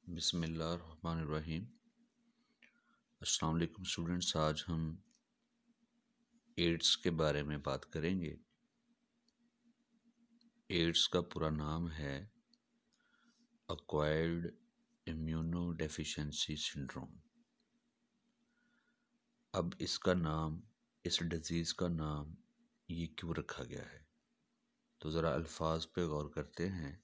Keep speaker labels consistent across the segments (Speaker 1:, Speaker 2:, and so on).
Speaker 1: बिस्मिल्लाहिर्रहमानिर्रहीम। अस्सलाम वालेकुम स्टूडेंट्स, आज हम एड्स के बारे में बात करेंगे। एड्स का पूरा नाम है एक्वायर्ड इम्यूनोडेफिशिएंसी सिंड्रोम। अब इसका नाम, इस डिज़ीज़ का नाम ये क्यों रखा गया है, तो ज़रा अल्फाज पे गौर करते हैं।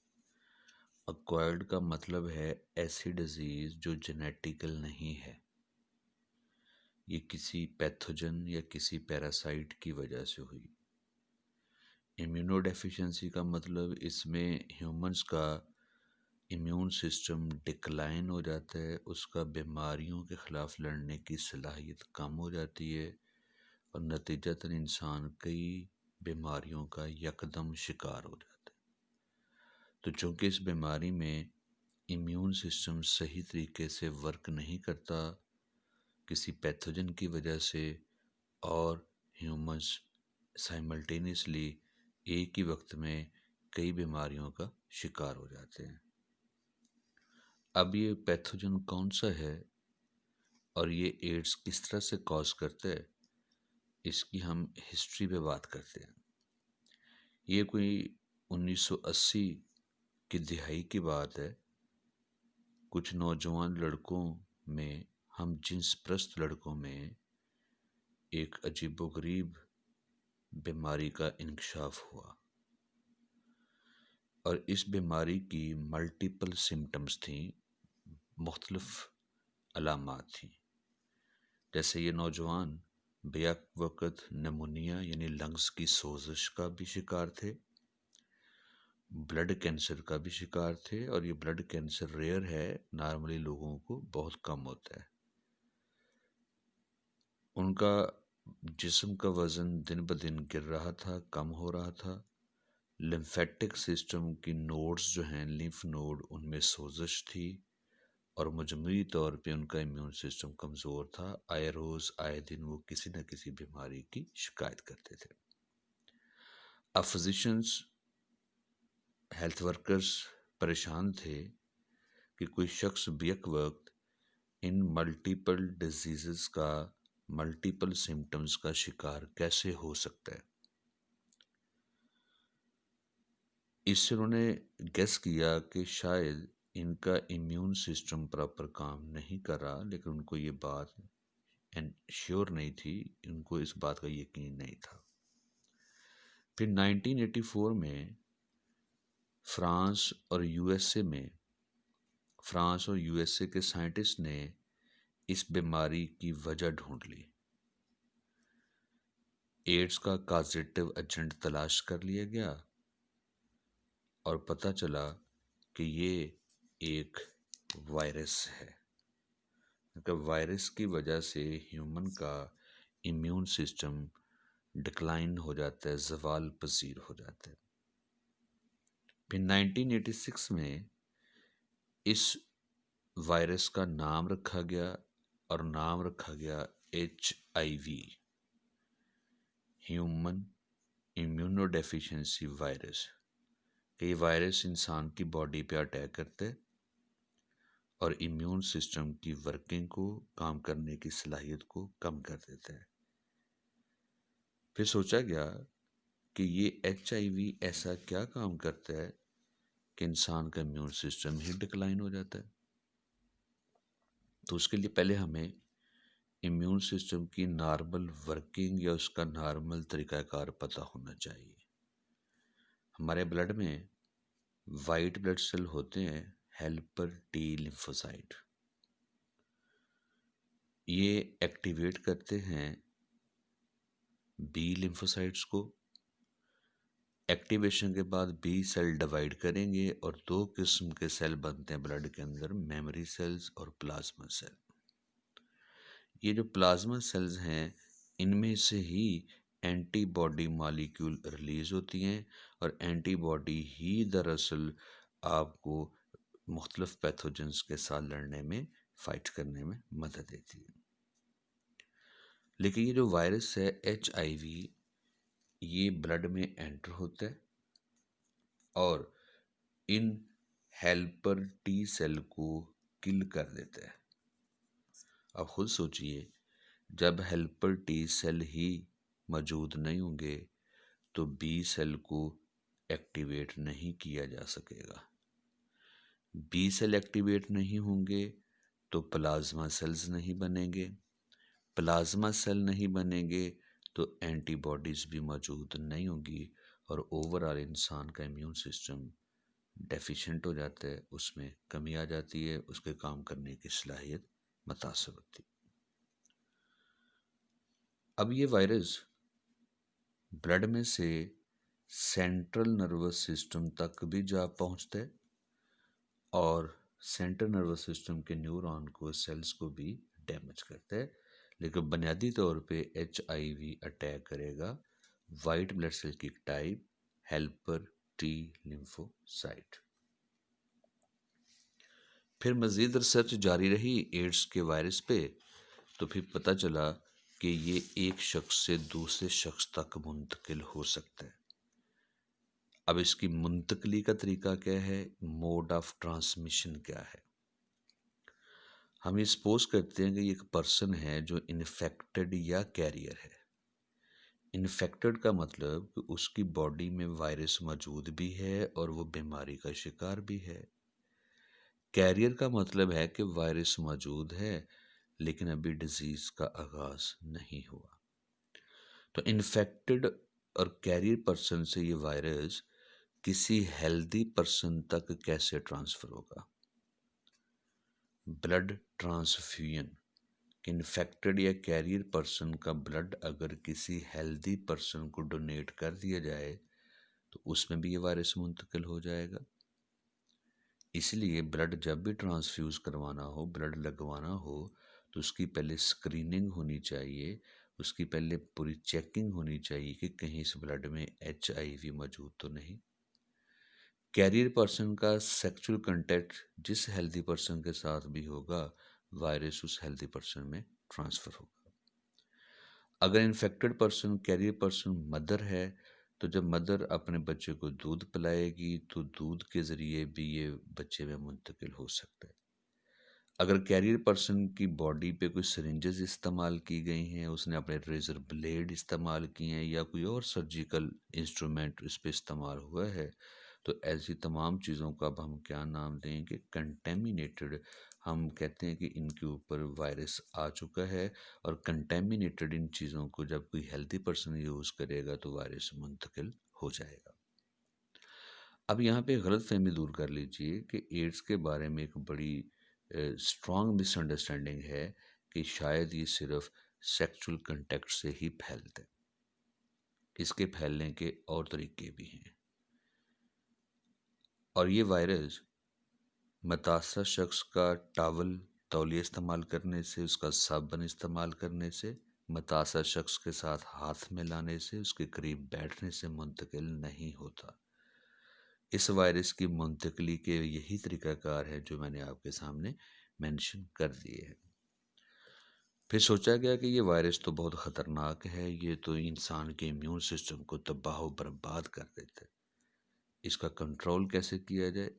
Speaker 1: एक्वायर्ड का मतलब है ऐसी डिज़ीज़ जो जेनेटिकल नहीं है, ये किसी पैथोजन या किसी पैरासाइट की वजह से हुई। इम्यूनोडेफिशिएंसी का मतलब इसमें ह्यूमंस का इम्यून सिस्टम डिक्लाइन हो जाता है, उसका बीमारियों के ख़िलाफ़ लड़ने की सलाहियत कम हो जाती है और नतीजतन इंसान कई बीमारियों का यकदम शिकार हो जाता है। तो चूँकि इस बीमारी में इम्यून सिस्टम सही तरीके से वर्क नहीं करता किसी पैथोजन की वजह से, और ह्यूमंस साइमल्टेनियसली एक ही वक्त में कई बीमारियों का शिकार हो जाते हैं। अब ये पैथोजन कौन सा है और ये एड्स किस तरह से कॉज करता है, इसकी हम हिस्ट्री पे बात करते हैं। ये कोई 1980 की दिहाई की बात है। कुछ नौजवान लड़कों में, हम जिन्स प्रस्त लड़कों में एक अजीबोगरीब बीमारी का इंकशाफ हुआ और इस बीमारी की मल्टीपल सिम्टम्स थी, मुख्तलिफ अलामात थी। जैसे ये नौजवान बेक वक़्त नमूनिया यानी लंग्स की सोजिश का भी शिकार थे, ब्लड कैंसर का भी शिकार थे, और ये ब्लड कैंसर रेयर है, नॉर्मली लोगों को बहुत कम होता है। उनका जिस्म का वज़न दिन ब दिन गिर रहा था, कम हो रहा था। लिम्फेटिक सिस्टम की नोड्स जो हैं, लिम्फ नोड, उनमें सोजिश थी और मजमूई तौर पे उनका इम्यून सिस्टम कमज़ोर था। आए रोज़ आए दिन वो किसी न किसी बीमारी की शिकायत करते थे। अब फिजिशियंस, हेल्थ वर्कर्स परेशान थे कि कोई शख्स बेक वक्त इन मल्टीपल डिजीज़ का, मल्टीपल सिम्टम्स का शिकार कैसे हो सकता है। इससे उन्होंने गेस किया कि शायद इनका इम्यून सिस्टम प्रॉपर काम नहीं कर रहा, लेकिन उनको ये बात श्योर नहीं थी, उनको इस बात का यकीन नहीं था। फिर 1984 में फ्रांस और यूएसए के साइंटिस्ट ने इस बीमारी की वजह ढूंढ ली। एड्स का काजेटिव एजेंट तलाश कर लिया गया और पता चला कि ये एक वायरस है। वायरस की वजह से ह्यूमन का इम्यून सिस्टम डिक्लाइन हो जाता है, ज़वाल पजीर हो जाता है। फिर 1986 में इस वायरस का नाम रखा गया और नाम रखा गया HIV, ह्यूमन इम्यूनोडेफिशिएंसी वायरस। ये वायरस इंसान की बॉडी पे अटैक करता है और इम्यून सिस्टम की वर्किंग को, काम करने की सलाहियत को कम कर देता है। फिर सोचा गया कि ये HIV ऐसा क्या काम करता है कि इंसान का इम्यून सिस्टम ही डिक्लाइन हो जाता है। तो उसके लिए पहले हमें इम्यून सिस्टम की नॉर्मल वर्किंग या उसका नॉर्मल तरीक़ाकार पता होना चाहिए। हमारे ब्लड में वाइट ब्लड सेल होते हैं, हेल्पर टी लिम्फोसाइट। ये एक्टिवेट करते हैं बी लिम्फोसाइट्स को। एक्टिवेशन के बाद बी सेल डिवाइड करेंगे और दो किस्म के सेल बनते हैं ब्लड के अंदर, मेमोरी सेल्स और प्लाज्मा सेल। ये जो प्लाज्मा सेल्स हैं, इनमें से ही एंटीबॉडी मॉलिक्यूल रिलीज़ होती हैं और एंटीबॉडी ही दरअसल आपको मुख्तलिफ पैथोजेंस के साथ लड़ने में, फाइट करने में मदद देती है। लेकिन ये जो वायरस है HIV, ये ब्लड में एंटर होता है और इन हेल्पर टी सेल को किल कर देता है। अब खुद सोचिए, जब हेल्पर टी सेल ही मौजूद नहीं होंगे तो बी सेल को एक्टिवेट नहीं किया जा सकेगा। बी सेल एक्टिवेट नहीं होंगे तो प्लाज्मा सेल्स नहीं बनेंगे। प्लाज्मा सेल नहीं बनेंगे तो एंटीबॉडीज़ भी मौजूद नहीं होंगी और ओवरऑल इंसान का इम्यून सिस्टम डेफिशिएंट हो जाता है, उसमें कमी आ जाती है, उसके काम करने की सलाहियत मुतासर होती है। अब ये वायरस ब्लड में से सेंट्रल नर्वस सिस्टम तक भी जा पहुंचता है और सेंट्रल नर्वस सिस्टम के न्यूरॉन को, सेल्स को भी डैमेज करता है। लेकिन बुनियादी तौर पे HIV अटैक करेगा वाइट ब्लड सेल की टाइप हेल्पर टी लिम्फोसाइट। फिर मज़ीद रिसर्च जारी रही एड्स के वायरस पे, तो फिर पता चला कि ये एक शख्स से दूसरे शख्स तक मुंतकिल हो सकता है। अब इसकी मुंतकली का तरीका क्या है, मोड ऑफ ट्रांसमिशन क्या है। हम ये सपोज करते हैं कि एक पर्सन है जो इन्फेक्टेड या कैरियर है। इन्फेक्टेड का मतलब कि उसकी बॉडी में वायरस मौजूद भी है और वो बीमारी का शिकार भी है। कैरियर का मतलब है कि वायरस मौजूद है लेकिन अभी डिजीज का आगाज नहीं हुआ। तो इन्फेक्टेड और कैरियर पर्सन से ये वायरस किसी हेल्दी पर्सन तक कैसे ट्रांसफर होगा। ब्लड ट्रांसफ्यूजन, इन्फेक्टेड या कैरियर पर्सन का ब्लड अगर किसी हेल्दी पर्सन को डोनेट कर दिया जाए तो उसमें भी ये वायरस मुंतकिल हो जाएगा। इसलिए ब्लड जब भी ट्रांसफ्यूज करवाना हो, ब्लड लगवाना हो, तो उसकी पहले स्क्रीनिंग होनी चाहिए, उसकी पहले पूरी चेकिंग होनी चाहिए कि कहीं इस ब्लड में HIV मौजूद तो नहीं। कैरियर पर्सन का सेक्सुअल कांटेक्ट जिस हेल्दी पर्सन के साथ भी होगा, वायरस उस हेल्दी पर्सन में ट्रांसफ़र होगा। अगर infected person carrier person mother है, तो जब मदर अपने बच्चे को दूध पिलाएगी तो दूध के ज़रिए भी ये बच्चे में मुंतकिल हो सकता है। अगर कैरियर पर्सन की बॉडी पे कोई सिरिंजेस इस्तेमाल की गई हैं, उसने अपने रेजर ब्लेड इस्तेमाल किए हैं या कोई और सर्जिकल इंस्ट्रूमेंट इस पे इस्तेमाल हुआ है, तो ऐसी तमाम चीज़ों का अब हम क्या नाम देंगे, कंटेमिनेटेड। हम कहते हैं कि इनके ऊपर वायरस आ चुका है और कंटेमिनेटेड इन चीज़ों को जब कोई हेल्दी पर्सन यूज़ करेगा तो वायरस मुंतकिल हो जाएगा। अब यहाँ पे गलत फहमी दूर कर लीजिए कि एड्स के बारे में एक बड़ी स्ट्रॉन्ग मिसअंडरस्टैंडिंग है कि शायद ये सिर्फ सेक्सुअल कांटेक्ट से ही फैलता है। इसके फैलने के और तरीके भी हैं और ये वायरस मुतासर शख्स का टावल तौलिया इस्तेमाल करने से, उसका साबुन इस्तेमाल करने से, मुतासर शख्स के साथ हाथ मिलाने से, उसके करीब बैठने से मुंतकिल नहीं होता। इस वायरस की मुंतकली के यही तरीक़ाकार है जो मैंने आपके सामने मेंशन कर दिए हैं। फिर सोचा गया कि ये वायरस तो बहुत ख़तरनाक है, ये तो इंसान के इम्यून सिस्टम को तबाह व बर्बाद कर देता है। इसका कंट्रोल कैसे किया जाए।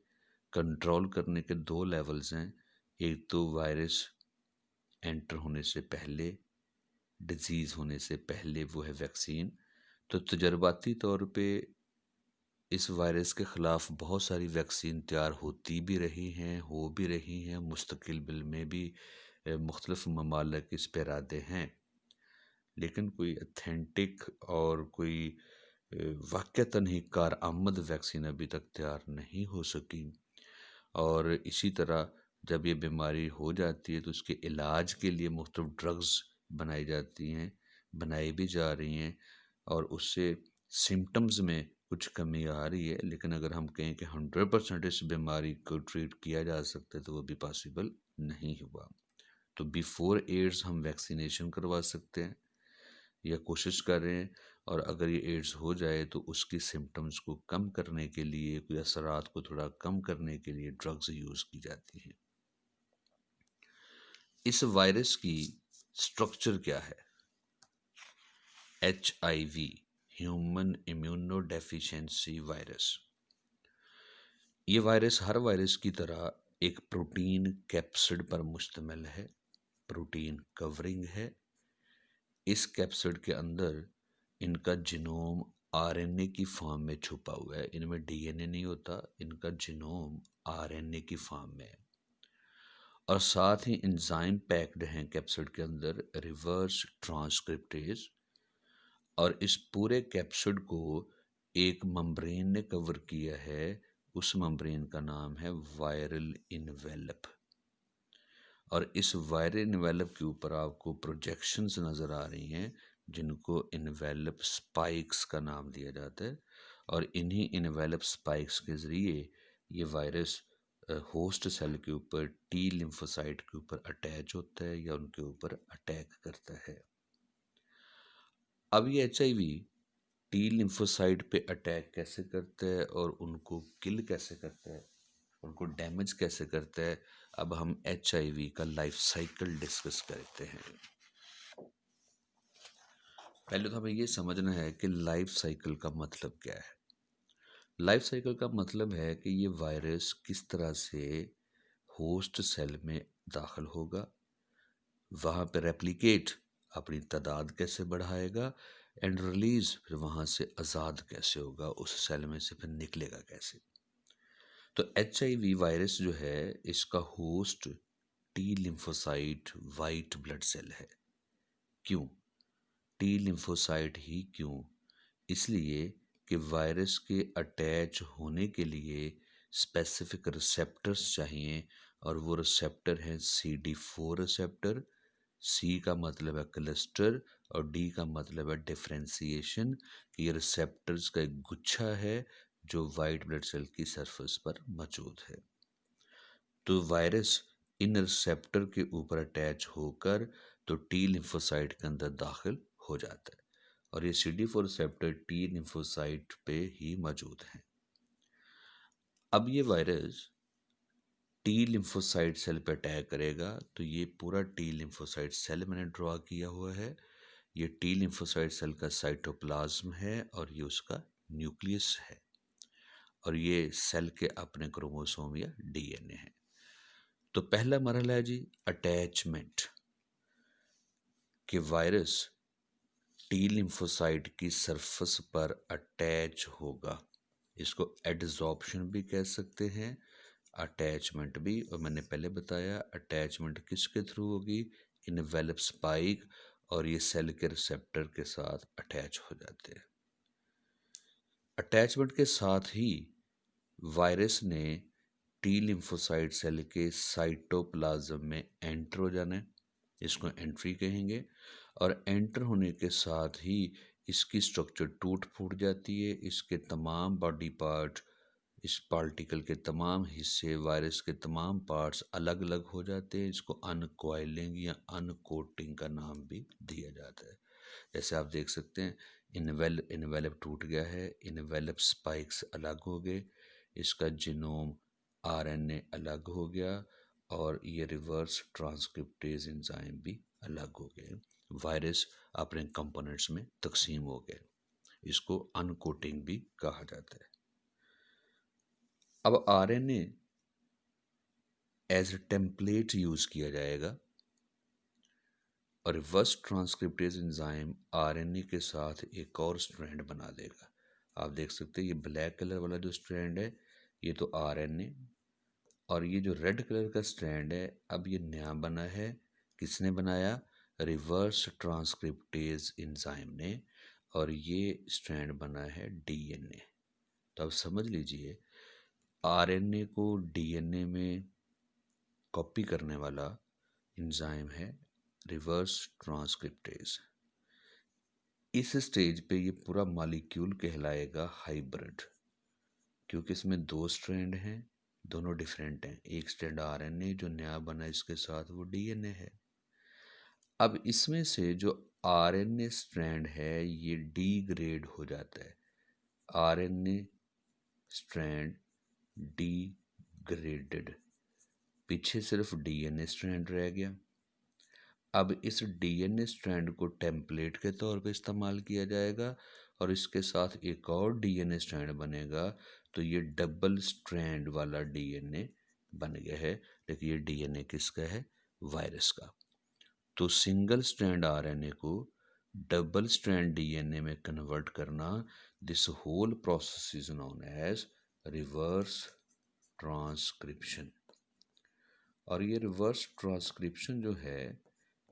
Speaker 1: कंट्रोल करने के दो लेवल्स हैं। एक तो वायरस एंटर होने से पहले, डिजीज़ होने से पहले, वो है वैक्सीन। तो तजर्बाती तौर पे इस वायरस के ख़िलाफ़ बहुत सारी वैक्सीन तैयार होती भी रही हैं, हो भी रही हैं, मुस्तकिल में भी मुख्तलिफ़ ममालिक इस पे इरादे हैं, लेकिन कोई अथेंटिक और कोई वाक़तन ही कारआमद वैक्सीन अभी तक तैयार नहीं हो सकी। और इसी तरह जब ये बीमारी हो जाती है तो उसके इलाज के लिए मुख्तलिफ़ ड्रग्स बनाई जाती हैं, बनाई भी जा रही हैं और उससे सिम्पटम्स में कुछ कमी आ रही है। लेकिन अगर हम कहें कि 100% इस बीमारी को ट्रीट किया जा सकता है तो वो भी पॉसिबल नहीं हुआ। तो बिफोर एड्स हम वैक्सीनेशन करवा सकते हैं या कोशिश कर रहे हैं, और अगर ये एड्स हो जाए तो उसकी सिम्टम्स को कम करने के लिए, कोई असरात को थोड़ा कम करने के लिए ड्रग्स यूज़ की जाती हैं। इस वायरस की स्ट्रक्चर क्या है। HIV, human immuno deficiency virus. ये वायरस हर वायरस की तरह एक प्रोटीन कैप्सिड पर मुश्तमिल है, प्रोटीन कवरिंग है। इस कैप्सिड के अंदर इनका जीनोम आरएनए की फॉर्म में छुपा हुआ है। इनमें डीएनए नहीं होता, इनका जीनोम आरएनए की फॉर्म में है। और साथ ही एंजाइम पैक्ड हैं कैप्सिड के अंदर, रिवर्स ट्रांसक्रिप्टेज। और इस पूरे कैप्सिड को एक मेम्ब्रेन ने कवर किया है। उस मेम्ब्रेन का नाम है वायरल इनवेलप। और इस वायरल इनवेलप के ऊपर आपको प्रोजेक्शंस नज़र आ रही हैं, जिनको इनवेलप स्पाइक्स का नाम दिया जाता है। और इन्हीं इनवेलप स्पाइक्स के ज़रिए ये वायरस होस्ट सेल के ऊपर टी लिम्फोसाइट के ऊपर अटैच होता है या उनके ऊपर अटैक करता है। अब ये HIV टी लिम्फोसाइट पे अटैक कैसे करता है और उनको किल कैसे करता है, उनको डैमेज कैसे करता है, अब हम HIV का लाइफ साइकिल डिस्कस करते हैं। पहले तो हमें ये समझना है कि लाइफ साइकिल का मतलब क्या है। लाइफ साइकिल का मतलब है कि ये वायरस किस तरह से होस्ट सेल में दाखिल होगा, वहाँ पे रेप्लिकेट अपनी तादाद कैसे बढ़ाएगा, एंड रिलीज फिर वहाँ से आज़ाद कैसे होगा, उस सेल में से फिर निकलेगा कैसे। तो HIV वायरस जो है इसका host T lymphocyte white blood cell है। क्यों टी लिम्फोसाइट ही क्यों? इसलिए कि वायरस के अटैच होने के लिए स्पेसिफिक रिसेप्टर्स चाहिए, और वो रिसेप्टर हैं CD4 रिसेप्टर। C का मतलब है क्लस्टर और D का मतलब है डिफरेंशिएशन, कि ये रिसेप्टर्स का एक गुच्छा है जो वाइट ब्लड सेल की सरफेस पर मौजूद है। तो वायरस इन रिसेप्टर के ऊपर अटैच होकर तो टी लिम्फोसाइट के अंदर दाखिल हो जाता है, और ये CD4 रिसेप्टर टी लिम्फोसाइट पे ही मौजूद हैं। अब ये वायरस टी लिम्फोसाइट सेल पे अटैक करेगा, तो ये पूरा टी लिम्फोसाइट सेल मैंने ड्रॉ किया हुआ है। ये टी लिम्फोसाइट सेल का साइटोप्लाज्म है और ये उसका न्यूक्लियस है, और ये सेल के अपने क्रोमोसोम या DNA है। तो पहला मरहला है जी अटैचमेंट, कि वायरस टी लिम्फोसाइट की सरफेस पर अटैच होगा। इसको एडजॉर्प्शन भी कह सकते हैं, अटैचमेंट भी। और मैंने पहले बताया अटैचमेंट किसके थ्रू होगी, इनवेलप स्पाइक, और ये सेल के रिसेप्टर के साथ अटैच हो जाते हैं। अटैचमेंट के साथ ही वायरस ने टी लिम्फोसाइट सेल के साइटोप्लाज्म में एंटर हो जाना है, इसको एंट्री कहेंगे। और एंटर होने के साथ ही इसकी स्ट्रक्चर टूट फूट जाती है, इसके तमाम बॉडी पार्ट, इस पार्टिकल के तमाम हिस्से, वायरस के तमाम पार्ट्स अलग अलग हो जाते हैं। इसको अनकॉइलिंग या अनकोटिंग का नाम भी दिया जाता है। जैसे आप देख सकते हैं इनवेलप टूट गया है, इनवेलप स्पाइक्स अलग हो गए, इसका जीनोम RNA अलग हो गया, और ये रिवर्स ट्रांसक्रिप्टेज एंजाइम भी अलग हो गए। वायरस अपने कंपोनेंट्स में तकसीम हो गए। इसको अनकोटिंग भी कहा जाता है। अब RNA as a template use किया जाएगा, और रिवर्स ट्रांसक्रिप्टेज एंजाइम RNA के साथ एक और स्ट्रैंड बना देगा। आप देख सकते हैं ये ब्लैक कलर वाला जो स्ट्रैंड है ये तो RNA, और ये जो रेड कलर का स्ट्रैंड है अब ये नया बना है। किसने बनाया? रिवर्स ट्रांसक्रिप्टेज एंजाइम ने, और ये स्ट्रैंड बना है DNA। तो अब समझ लीजिए RNA को DNA में कॉपी करने वाला एंजाइम है रिवर्स ट्रांसक्रिप्टेज। इस स्टेज पे ये पूरा मॉलिक्यूल कहलाएगा हाइब्रिड, क्योंकि इसमें दो स्ट्रैंड हैं, दोनों डिफरेंट हैं। एक स्ट्रैंड RNA जो नया बना इसके साथ वो DNA है। अब इसमें से जो RNA स्ट्रैंड है ये डिग्रेड हो जाता है, RNA स्ट्रैंड डिग्रेडेड, पीछे सिर्फ DNA स्ट्रैंड रह गया। अब इस DNA स्ट्रैंड को टेम्पलेट के तौर पे इस्तेमाल किया जाएगा, और इसके साथ एक और DNA स्ट्रैंड बनेगा, तो ये डबल स्ट्रैंड वाला DNA बन गया है, लेकिन ये डीएनए किसका है? वायरस का। तो सिंगल स्ट्रैंड आरएनए को डबल स्ट्रैंड डीएनए में कन्वर्ट करना, this whole process is known as reverse transcription. और ये रिवर्स ट्रांसक्रिप्शन जो है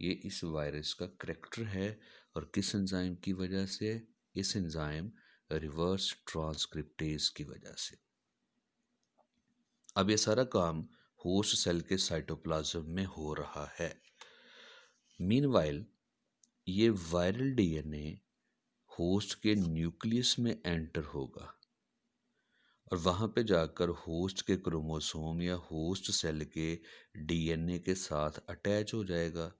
Speaker 1: ये इस वायरस का करैक्टर है, और किस एंजाइम की वजह से? इस एंजाइम रिवर्स ट्रांसक्रिप्टेज की वजह से। अब ये सारा काम होस्ट सेल के साइटोप्लाज्म में हो रहा है। मीनवाइल ये वायरल डीएनए होस्ट के न्यूक्लियस में एंटर होगा और वहाँ पे जाकर होस्ट के क्रोमोसोम या होस्ट सेल के डीएनए के साथ अटैच हो जाएगा।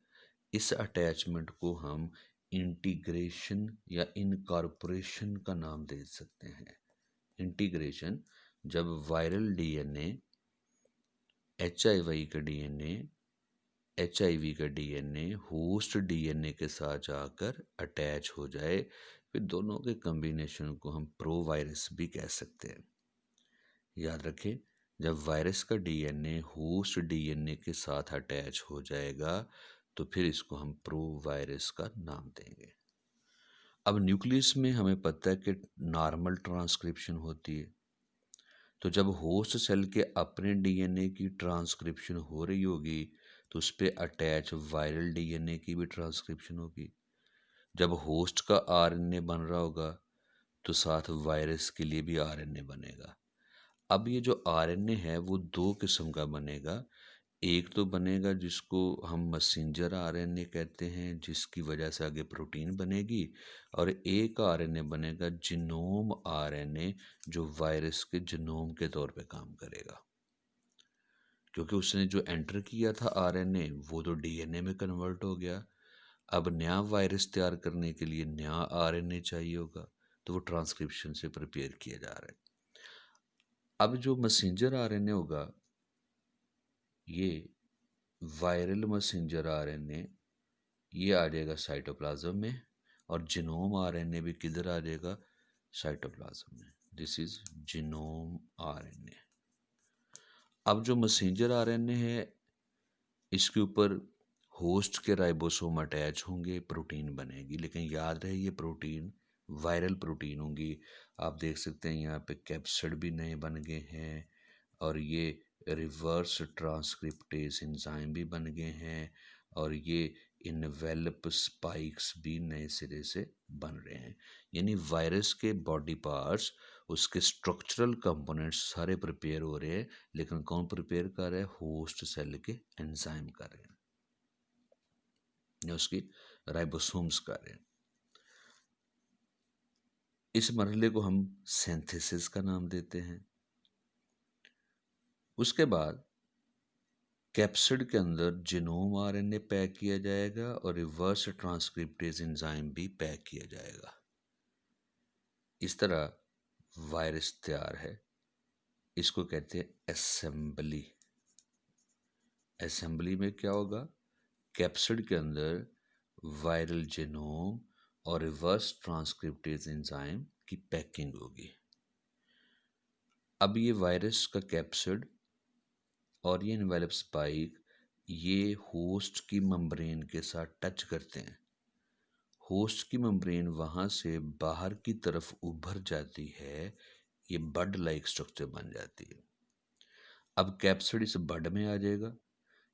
Speaker 1: इस अटैचमेंट को हम इंटीग्रेशन या इनकॉर्पोरेशन का नाम दे सकते हैं। इंटीग्रेशन, जब वायरल डीएनए एचआईवी का डीएनए होस्ट डीएनए के साथ जाकर अटैच हो जाए, फिर दोनों के कॉम्बिनेशन को हम प्रोवायरस भी कह सकते हैं। याद रखें, जब वायरस का डीएनए होस्ट डीएनए के साथ अटैच हो जाएगा तो फिर इसको हम प्रोवायरस का नाम देंगे। अब न्यूक्लियस में हमें पता है कि नॉर्मल ट्रांसक्रिप्शन होती है, तो जब होस्ट सेल के अपने डीएनए की ट्रांसक्रिप्शन हो रही होगी तो उस पर अटैच वायरल डीएनए की भी ट्रांसक्रिप्शन होगी। जब होस्ट का आरएनए बन रहा होगा तो साथ वायरस के लिए भी आरएनए बनेगा। अब ये जो आरएनए है वो दो किस्म का बनेगा। एक तो बनेगा जिसको हम मैसेंजर आरएनए कहते हैं, जिसकी वजह से आगे प्रोटीन बनेगी, और एक आरएनए बनेगा जीनोम आरएनए, जो वायरस के जीनोम के तौर पे काम करेगा, क्योंकि उसने जो एंटर किया था आरएनए वो तो डीएनए में कन्वर्ट हो गया। अब नया वायरस तैयार करने के लिए नया आरएनए चाहिए होगा, तो वो ट्रांसक्रिप्शन से प्रिपेयर किया जा रहा है। अब जो मैसेंजर आरएनए होगा, ये वायरल मैसेंजर आरएनए ये आ जाएगा साइटोप्लाज्म में, और जीनोम आरएनए भी किधर आ जाएगा? साइटोप्लाज्म में। This is genome RNA. अब जो मैसेंजर आरएनए है इसके ऊपर होस्ट के राइबोसोम अटैच होंगे, प्रोटीन बनेगी, लेकिन याद रहे ये प्रोटीन वायरल प्रोटीन होंगी। आप देख सकते हैं यहाँ पे कैप्सिड भी नए बन गए हैं, और ये रिवर्स ट्रांसक्रिप्टेज एंजाइम भी बन गए हैं, और ये इनवेलप स्पाइक्स भी नए सिरे से बन रहे हैं। यानी वायरस के बॉडी पार्ट्स, उसके स्ट्रक्चरल कंपोनेंट्स सारे प्रिपेयर हो रहे हैं, लेकिन कौन प्रिपेयर कर रहा है? होस्ट सेल के एंजाइम कर रहे हैं या उसकी राइबोसोम्स कर रहे हैं। इस मरहले को हम सिंथेसिस का नाम देते हैं। उसके बाद कैप्सिड के अंदर जीनोम आरएनए पैक किया जाएगा और रिवर्स ट्रांसक्रिप्टेज एंजाइम भी पैक किया जाएगा। इस तरह वायरस तैयार है। इसको कहते हैं असेंबली। असेंबली में क्या होगा? कैप्सिड के अंदर वायरल जीनोम और रिवर्स ट्रांसक्रिप्टेज एंजाइम की पैकिंग होगी। अब ये वायरस का कैप्सिड और ये इनवेलप स्पाइक ये होस्ट की मेम्ब्रेन के साथ टच करते हैं। होस्ट की मेम्ब्रेन वहाँ से बाहर की तरफ उभर जाती है, ये बड लाइक स्ट्रक्चर बन जाती है। अब कैप्सिड इस बड में आ जाएगा,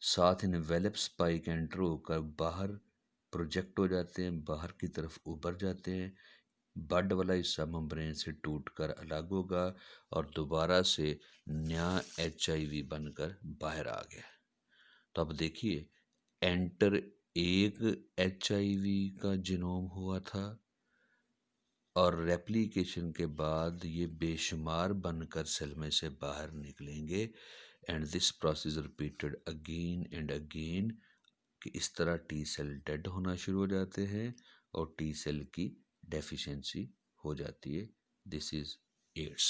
Speaker 1: साथ इनवेलप स्पाइक एंटर होकर बाहर प्रोजेक्ट हो जाते हैं, बाहर की तरफ उभर जाते हैं। बड वाला हिस्सा मेम्ब्रेन से टूटकर अलग होगा और दोबारा से नया एचआईवी बनकर बाहर आ गया। तो अब देखिए, एंटर एक एचआईवी का जीनोम हुआ था और रेप्लिकेशन के बाद ये बेशुमार बनकर सेल में से बाहर निकलेंगे, and this process repeated again and again, कि इस तरह टी सेल डेड होना शुरू हो जाते हैं और टी सेल की डेफिशिएंसी हो जाती है। This is ads.